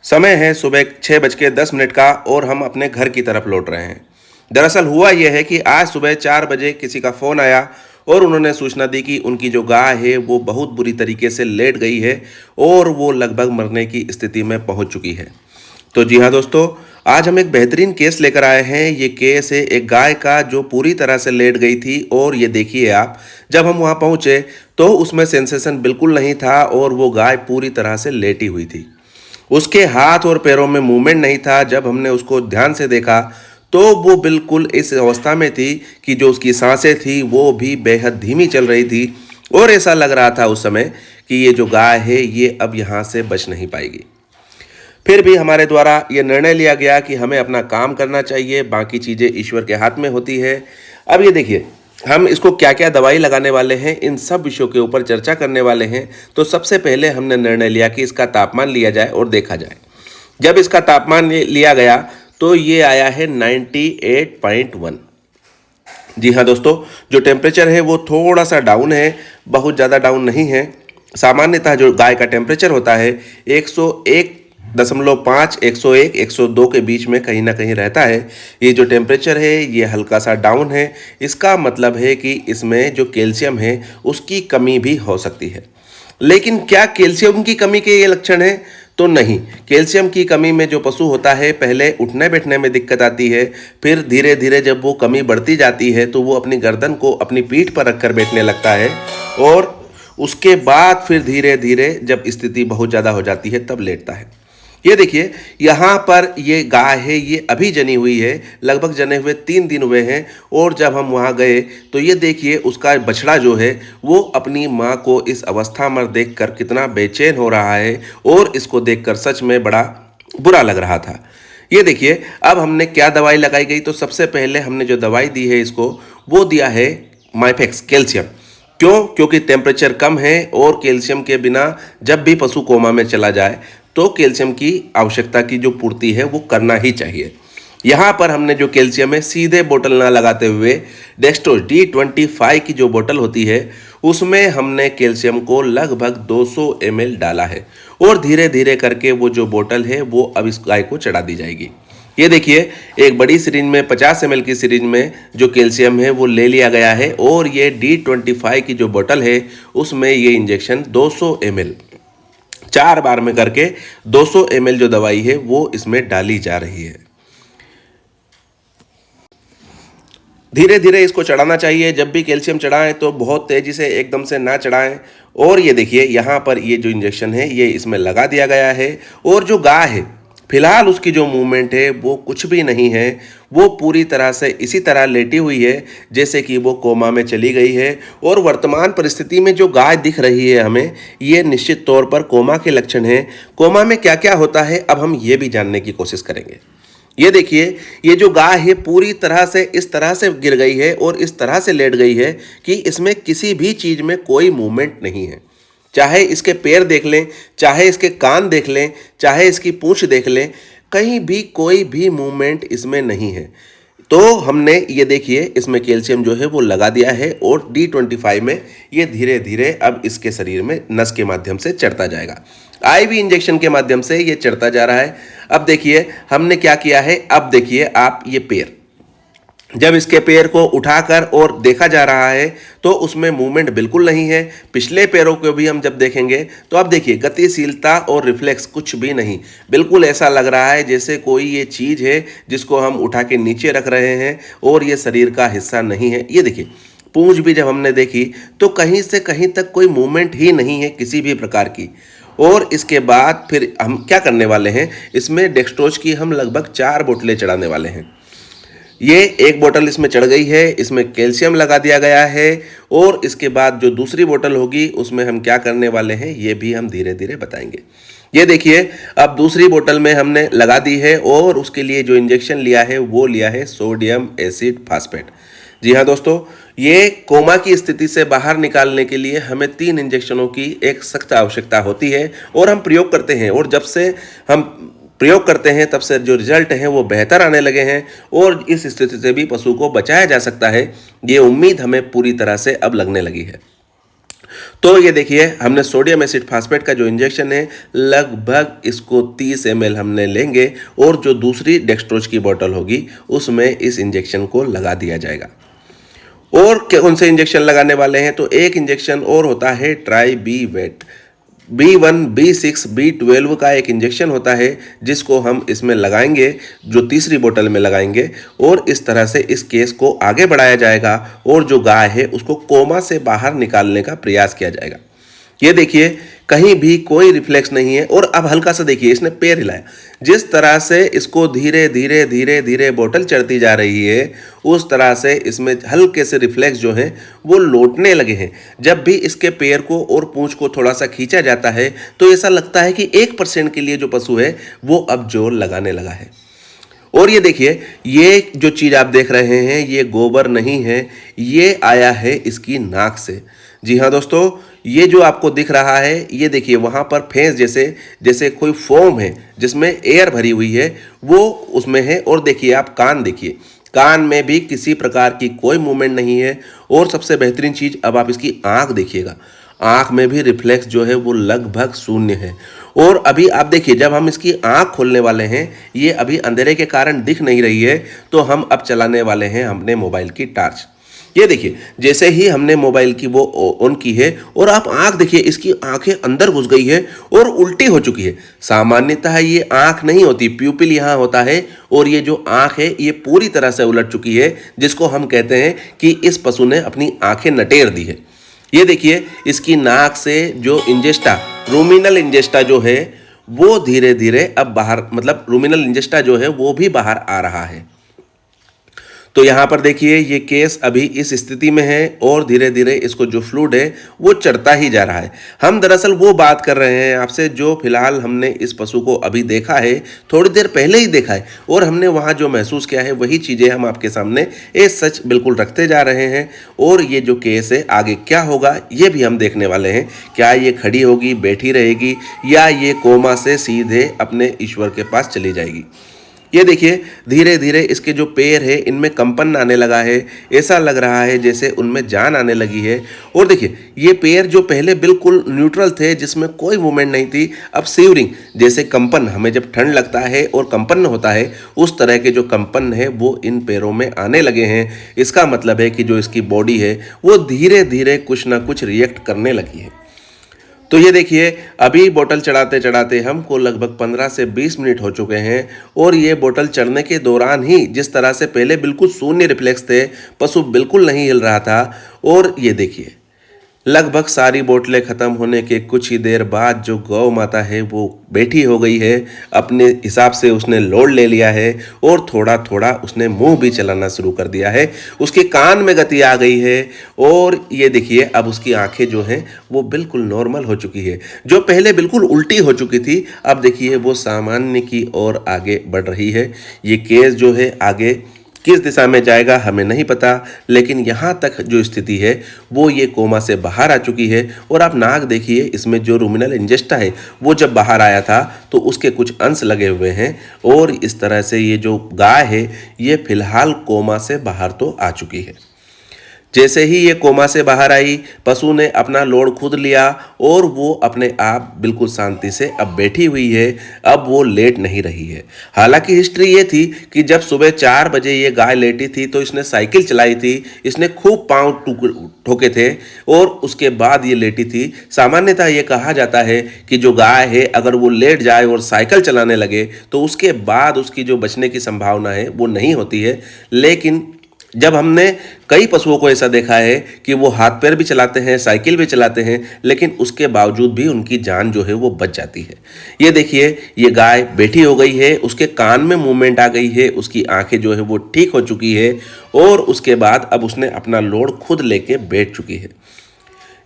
समय है सुबह 6:10 का और हम अपने घर की तरफ लौट रहे हैं। दरअसल हुआ यह है कि आज सुबह 4 बजे किसी का फ़ोन आया और उन्होंने सूचना दी कि उनकी जो गाय है वो बहुत बुरी तरीके से लेट गई है और वो लगभग मरने की स्थिति में पहुंच चुकी है। तो जी हाँ दोस्तों, आज हम एक बेहतरीन केस लेकर आए हैं। ये केस है एक गाय का जो पूरी तरह से लेट गई थी और ये देखिए आप, जब हम वहाँ पहुँचे तो उसमें सेंसेशन बिल्कुल नहीं था और वो गाय पूरी तरह से लेटी हुई थी। उसके हाथ और पैरों में मूवमेंट नहीं था। जब हमने उसको ध्यान से देखा तो वो बिल्कुल इस अवस्था में थी कि जो उसकी सांसें थी वो भी बेहद धीमी चल रही थी और ऐसा लग रहा था उस समय कि ये जो गाय है ये अब यहाँ से बच नहीं पाएगी। फिर भी हमारे द्वारा ये निर्णय लिया गया कि हमें अपना काम करना चाहिए, बाकी चीज़ें ईश्वर के हाथ में होती है। अब ये देखिए, हम इसको क्या क्या दवाई लगाने वाले हैं, इन सब विषयों के ऊपर चर्चा करने वाले हैं। तो सबसे पहले हमने निर्णय लिया कि इसका तापमान लिया जाए और देखा जाए। जब इसका तापमान लिया गया तो ये आया है 98.1। जी हाँ दोस्तों, जो टेम्परेचर है वो थोड़ा सा डाउन है, बहुत ज़्यादा डाउन नहीं है। सामान्यतः जो गाय का टेम्परेचर होता है 101.5, 101, 102 के बीच में कहीं ना कहीं रहता है। ये जो टेम्परेचर है ये हल्का सा डाउन है। इसका मतलब है कि इसमें जो कैल्शियम है उसकी कमी भी हो सकती है। लेकिन क्या कैल्शियम की कमी के ये लक्षण हैं? तो नहीं। कैल्शियम की कमी में जो पशु होता है, पहले उठने बैठने में दिक्कत आती है, फिर धीरे धीरे जब वो कमी बढ़ती जाती है तो वो अपनी गर्दन को अपनी पीठ पर रखकर बैठने लगता है और उसके बाद फिर धीरे धीरे जब स्थिति बहुत ज़्यादा हो जाती है तब लेटता है। ये देखिए, यहाँ पर ये गाय है, ये अभी जनी हुई है, लगभग जने हुए 3 दिन हुए हैं। और जब हम वहाँ गए तो ये देखिए उसका बछड़ा जो है वो अपनी माँ को इस अवस्था में देखकर कितना बेचैन हो रहा है और इसको देखकर सच में बड़ा बुरा लग रहा था। ये देखिए, अब हमने क्या दवाई लगाई गई, तो सबसे पहले हमने जो दवाई दी है इसको, वो दिया है माइफेक्स कैल्शियम। क्यों? क्योंकि टेम्परेचर कम है और कैल्शियम के बिना जब भी पशु कोमा में चला जाए तो कैल्शियम की आवश्यकता की जो पूर्ति है वो करना ही चाहिए। यहाँ पर हमने जो कैल्शियम है सीधे बोतल ना लगाते हुए डेक्स्ट्रोज D25 की जो बोतल होती है उसमें हमने कैल्शियम को लगभग 200 ml डाला है और धीरे धीरे करके वो जो बोतल है वो अब इस गाय को चढ़ा दी जाएगी। ये देखिए, एक बड़ी सिरिंज में 50 ml की सिरिंज में जो कैल्शियम है वो ले लिया गया है और ये D25 की जो बोतल है उसमें ये इंजेक्शन 200 ml 4 बार में करके 200 ml जो दवाई है वो इसमें डाली जा रही है। धीरे धीरे इसको चढ़ाना चाहिए। जब भी कैल्शियम चढ़ाएं तो बहुत तेज़ी से एकदम से ना चढ़ाएं। और ये देखिए, यहाँ पर ये जो इंजेक्शन है ये इसमें लगा दिया गया है और जो गाय है फिलहाल उसकी जो मूवमेंट है वो कुछ भी नहीं है। वो पूरी तरह से इसी तरह लेटी हुई है जैसे कि वो कोमा में चली गई है। और वर्तमान परिस्थिति में जो गाय दिख रही है हमें, ये निश्चित तौर पर कोमा के लक्षण हैं। कोमा में क्या क्या होता है अब हम ये भी जानने की कोशिश करेंगे। ये देखिए, ये जो गाय है पूरी तरह से इस तरह से गिर गई है और इस तरह से लेट गई है कि इसमें किसी भी चीज़ में कोई मूवमेंट नहीं है। चाहे इसके पैर देख लें, चाहे इसके कान देख लें, चाहे इसकी पूंछ देख लें, कहीं भी कोई भी मूवमेंट इसमें नहीं है। तो हमने ये देखिए इसमें कैल्शियम जो है वो लगा दिया है और D25 में ये धीरे धीरे अब इसके शरीर में नस के माध्यम से चढ़ता जाएगा। IV इंजेक्शन के माध्यम से ये चढ़ता जा रहा है। अब देखिए हमने क्या किया है, अब देखिए आप ये पैर, जब इसके पैर को उठाकर और देखा जा रहा है तो उसमें मूवमेंट बिल्कुल नहीं है। पिछले पैरों को भी हम जब देखेंगे तो आप देखिए गतिशीलता और रिफ्लेक्स कुछ भी नहीं। बिल्कुल ऐसा लग रहा है जैसे कोई ये चीज़ है जिसको हम उठा के नीचे रख रहे हैं और ये शरीर का हिस्सा नहीं है। ये देखिए, पूंछ भी जब हमने देखी तो कहीं से कहीं तक कोई मूवमेंट ही नहीं है किसी भी प्रकार की। और इसके बाद फिर हम क्या करने वाले हैं, इसमें डेक्स्ट्रोज की हम लगभग 4 बोतलें चढ़ाने वाले हैं। ये एक बोतल इसमें चढ़ गई है, इसमें कैल्शियम लगा दिया गया है और इसके बाद जो दूसरी बोतल होगी उसमें हम क्या करने वाले हैं ये भी हम धीरे धीरे बताएंगे। ये देखिए, अब दूसरी बोतल में हमने लगा दी है और उसके लिए जो इंजेक्शन लिया है वो लिया है सोडियम एसिड फास्फेट। जी हाँ दोस्तों, ये कोमा की स्थिति से बाहर निकालने के लिए हमें 3 इंजेक्शनों की एक सख्त आवश्यकता होती है और हम प्रयोग करते हैं। और जब से हम प्रयोग करते हैं तब से जो रिजल्ट हैं वो बेहतर आने लगे हैं और इस स्थिति से भी पशु को बचाया जा सकता है, ये उम्मीद हमें पूरी तरह से अब लगने लगी है। तो ये देखिए हमने सोडियम एसिड फास्फेट का जो इंजेक्शन है लगभग इसको 30 ml हमने लेंगे और जो दूसरी डेक्सट्रोज की बोतल होगी उसमें इस इंजेक्शन को लगा दिया जाएगा। और कौन से इंजेक्शन लगाने वाले हैं, तो एक इंजेक्शन और होता है try B wait, B1 B6 B12 का एक इंजेक्शन होता है जिसको हम इसमें लगाएंगे, जो तीसरी बोतल में लगाएंगे और इस तरह से इस केस को आगे बढ़ाया जाएगा और जो गाय है उसको कोमा से बाहर निकालने का प्रयास किया जाएगा। ये देखिए कहीं भी कोई रिफ्लेक्स नहीं है। और अब हल्का सा देखिए इसने पैर हिलाया, जिस तरह से इसको धीरे धीरे धीरे धीरे बोतल चढ़ती जा रही है उस तरह से इसमें हल्के से रिफ्लेक्स जो हैं वो लौटने लगे हैं। जब भी इसके पैर को और पूंछ को थोड़ा सा खींचा जाता है तो ऐसा लगता है कि 1% के लिए जो पशु है वो अब जोर लगाने लगा है। और ये देखिए ये जो चीज़ आप देख रहे हैं ये गोबर नहीं है, ये आया है इसकी नाक से। जी हाँ दोस्तों, ये जो आपको दिख रहा है ये देखिए वहाँ पर फेंस जैसे कोई फोम है जिसमें एयर भरी हुई है वो उसमें है। और देखिए आप कान देखिए, कान में भी किसी प्रकार की कोई मूवमेंट नहीं है। और सबसे बेहतरीन चीज़ अब आप इसकी आँख देखिएगा, आँख में भी रिफ्लेक्स जो है वो लगभग शून्य है। और अभी आप देखिए जब हम इसकी आँख खोलने वाले हैं ये अभी अंधेरे के कारण दिख नहीं रही है, तो हम अब चलाने वाले हैं अपने मोबाइल की टार्च। ये देखिए जैसे ही हमने मोबाइल की वो ऑन की है और आप आँख देखिए इसकी आंखें अंदर घुस गई है और उल्टी हो चुकी है। सामान्यतः ये आँख नहीं होती, प्यूपिल यहाँ होता है और ये जो आँख है ये पूरी तरह से उलट चुकी है, जिसको हम कहते हैं कि इस पशु ने अपनी आंखें नटेर दी है। ये देखिए इसकी नाक से जो इंजेस्टा, रूमिनल इंजेस्टा जो है वो धीरे धीरे अब बाहर, मतलब रूमिनल इंजेस्टा जो है वो भी बाहर आ रहा है। तो यहाँ पर देखिए ये केस अभी इस स्थिति में है और धीरे धीरे इसको जो फ्लूइड है वो चढ़ता ही जा रहा है। हम दरअसल वो बात कर रहे हैं आपसे जो फिलहाल हमने इस पशु को अभी देखा है, थोड़ी देर पहले ही देखा है और हमने वहाँ जो महसूस किया है वही चीज़ें हम आपके सामने ये सच बिल्कुल रखते जा रहे हैं। और ये जो केस है आगे क्या होगा ये भी हम देखने वाले हैं। क्या ये खड़ी होगी, बैठी रहेगी या ये कोमा से सीधे अपने ईश्वर के पास चली जाएगी। ये देखिए धीरे धीरे इसके जो पैर है इनमें कंपन आने लगा है, ऐसा लग रहा है जैसे उनमें जान आने लगी है। और देखिए ये पैर जो पहले बिल्कुल न्यूट्रल थे जिसमें कोई मूवमेंट नहीं थी, अब सीवरिंग जैसे कंपन, हमें जब ठंड लगता है और कंपन होता है उस तरह के जो कंपन है वो इन पैरों में आने लगे हैं। इसका मतलब है कि जो इसकी बॉडी है वो धीरे धीरे कुछ ना कुछ रिएक्ट करने लगी है। तो ये देखिए अभी बोतल चढ़ाते चढ़ाते हमको लगभग 15 से 20 मिनट हो चुके हैं और ये बोतल चढ़ने के दौरान ही जिस तरह से पहले बिल्कुल शून्य रिफ्लेक्स थे, पशु बिल्कुल नहीं हिल रहा था। और ये देखिए लगभग सारी बोतलें ख़त्म होने के कुछ ही देर बाद जो गौ माता है वो बैठी हो गई है, अपने हिसाब से उसने लोड ले लिया है और थोड़ा थोड़ा उसने मुंह भी चलाना शुरू कर दिया है, उसके कान में गति आ गई है। और ये देखिए अब उसकी आंखें जो हैं वो बिल्कुल नॉर्मल हो चुकी है, जो पहले बिल्कुल उल्टी हो चुकी थी अब देखिए वो सामान्य की ओर आगे बढ़ रही है। ये केस जो है आगे किस दिशा में जाएगा हमें नहीं पता, लेकिन यहाँ तक जो स्थिति है वो ये कोमा से बाहर आ चुकी है। और आप नाक देखिए, इसमें जो रूमिनल इंजेस्टा है वो जब बाहर आया था तो उसके कुछ अंश लगे हुए हैं और इस तरह से ये जो गाय है ये फिलहाल कोमा से बाहर तो आ चुकी है। जैसे ही ये कोमा से बाहर आई, पशु ने अपना लोड खुद लिया और वो अपने आप बिल्कुल शांति से अब बैठी हुई है, अब वो लेट नहीं रही है। हालांकि हिस्ट्री ये थी कि जब सुबह 4 बजे ये गाय लेटी थी तो इसने साइकिल चलाई थी, इसने खूब पाँव ठोके थे और उसके बाद ये लेटी थी। सामान्यतः ये कहा जाता है कि जो गाय है अगर वो लेट जाए और साइकिल चलाने लगे तो उसके बाद उसकी जो बचने की संभावना है वो नहीं होती है। लेकिन जब हमने कई पशुओं को ऐसा देखा है कि वो हाथ पैर भी चलाते हैं, साइकिल भी चलाते हैं, लेकिन उसके बावजूद भी उनकी जान जो है वो बच जाती है। ये देखिए ये गाय बैठी हो गई है, उसके कान में मूवमेंट आ गई है, उसकी आंखें जो है वो ठीक हो चुकी है और उसके बाद अब उसने अपना लोड खुद लेके बैठ चुकी है।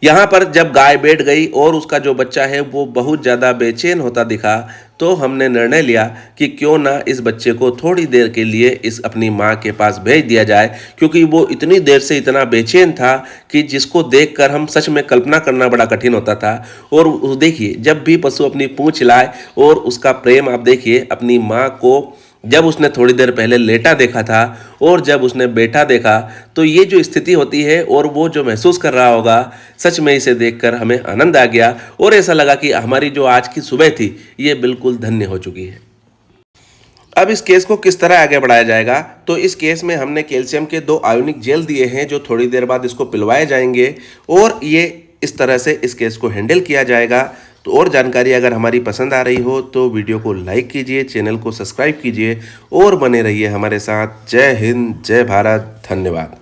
यहाँ पर जब गाय बैठ गई और उसका जो बच्चा है वो बहुत ज़्यादा बेचैन होता दिखा तो हमने निर्णय लिया कि क्यों ना इस बच्चे को थोड़ी देर के लिए इस अपनी माँ के पास भेज दिया जाए, क्योंकि वो इतनी देर से इतना बेचैन था कि जिसको देखकर हम सच में कल्पना करना बड़ा कठिन होता था। और देखिए जब भी पशु अपनी पूँछ हिलाए और उसका प्रेम आप देखिए अपनी माँ को जब उसने थोड़ी देर पहले लेटा देखा था और जब उसने बैठा देखा, तो ये जो स्थिति होती है और वो जो महसूस कर रहा होगा, सच में इसे देखकर हमें आनंद आ गया और ऐसा लगा कि हमारी जो आज की सुबह थी ये बिल्कुल धन्य हो चुकी है। अब इस केस को किस तरह आगे बढ़ाया जाएगा, तो इस केस में हमने कैल्शियम के 2 आयोनिक जेल दिए हैं जो थोड़ी देर बाद इसको पिलवाए जाएंगे और ये इस तरह से इस केस को हैंडल किया जाएगा। तो और जानकारी अगर हमारी पसंद आ रही हो तो वीडियो को लाइक कीजिए, चैनल को सब्सक्राइब कीजिए और बने रहिए हमारे साथ। जय हिंद, जय भारत, धन्यवाद।